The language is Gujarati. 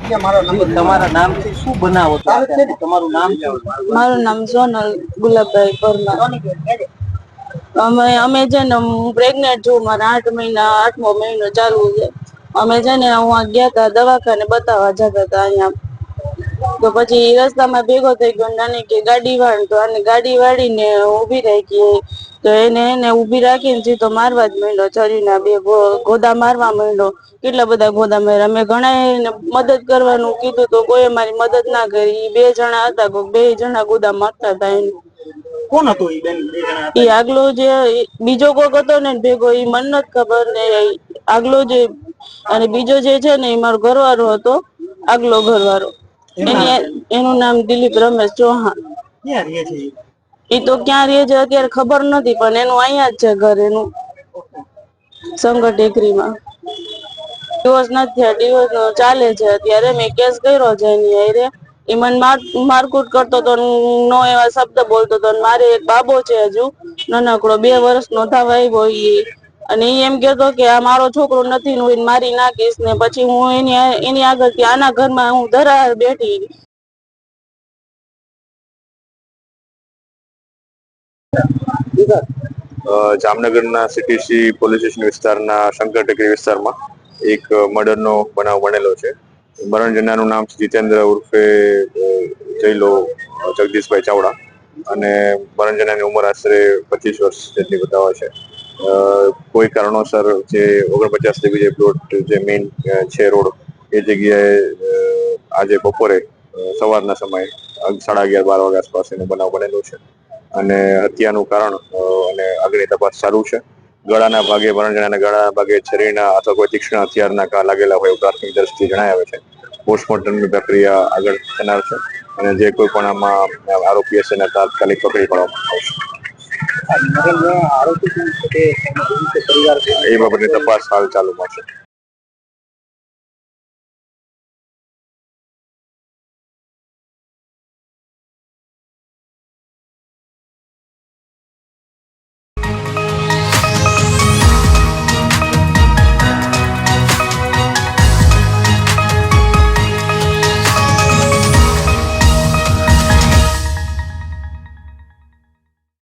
તમારા નામથી શું બનાવો છો? તમારું નામ શું? મારું નામ સોનલ ગુલાબભાઈ પરમાર. અમે છે ને હું પ્રેગ્નેન્ટ છું. મારા 8 મહિના 8મો મહિનો ચાલુ છે. અમે છે ને હું ગયા તા દવાખાને બતાવવા જતા હતા અહીંયા. તો પછી રસ્તામાં ભેગો થઈ ગયો નાની કે ગાડી વાળ તો આને ગાડી વાળી ને ઉભી રાખી. તો એને ઉભી રાખીને સીધો મારવા જ માંડ્યો. છરીના 2 ગોદા મારવા માંડ્યો. કેટલા બધા ગોદા માર્યા. અમે ઘણા મદદ કરવાનું કીધું તો કોઈ અમારી મદદ ના કરી. 2 જણા હતા. 2 જણા ગોદા મારતા હતા એને. કોણ હતું એ બેન? 2 જણા હતા એ આગલો જે બીજો કોક હતો ને ભેગો એ મન નથી ખબર ને આગલો જે અને બીજો જે છે ને એ મારો ઘરવાળો હતો. આગલો ઘરવાળો એનું નામ દિલીપ રમેશ ચૌહાણ. ક્યાં રહે છે? એ તો ક્યાં રે છે અત્યારે ખબર નથી, પણ એનું અહીંયા જ છે ઘર એનું સંગર ટેકરીમાં. ડિવોર્સ નથી થયા. ડિવોર્સ ચાલે છે અત્યારે. મેં કેસ કર્યો છે એની હારે. એ મને મારકુટ કરતો હતો. નો એવા શબ્દ બોલતો હતો. મારે એક બાબો છે હજુ નાનકડો 2 વર્ષનો થવા આવ્યો. અને એ એમ કેતો કે આ મારો છોકરો નથી ને હું એને મારી નાખીશ ને પછી હું એની આગળ આના ઘરમાં હું ધરાર બેઠી. જામનગરના સીટીસી પોલીસ સ્ટેશન વિસ્તારના શંકર ટેકરી વિસ્તારમાં એક મર્ડરનો બનાવ બનેલો છે. મરણ જનારનું નામ જીતેન્દ્ર ઉર્ફે જયલો જગદીશભાઈ ચાવડા અને મરણ જનારની ઉંમર આશરે 25 વર્ષ જેટલી બતાવે છે. કોઈ કારણોસર જે 49 જે પ્લોટ જે મેઇન છે રોડ એ જગ્યાએ આજે બપોરે સવારના સમયે 11:30-12 વાગ્યા આસપાસ એનો બનાવ બનેલો છે અને હત્યાનું કારણ અને આગળની તપાસ ચાલુ છે. ગળાના ભાગે મરણજનાના ગળાના ભાગે છરીના અથવા કોઈ તીક્ષ્ણ હથિયારના ઘા લાગેલા હોય પ્રાથમિક દ્રષ્ટિએ જણાય આવે છે. પોસ્ટમોર્ટમની પ્રક્રિયા આગળ થનાર છે અને જે કોઈ પણ આમાં આરોપી હશે એને તાત્કાલિક પકડી પાડવામાં આવશે. એ બાબતની તપાસ હાલ ચાલુમાં છે.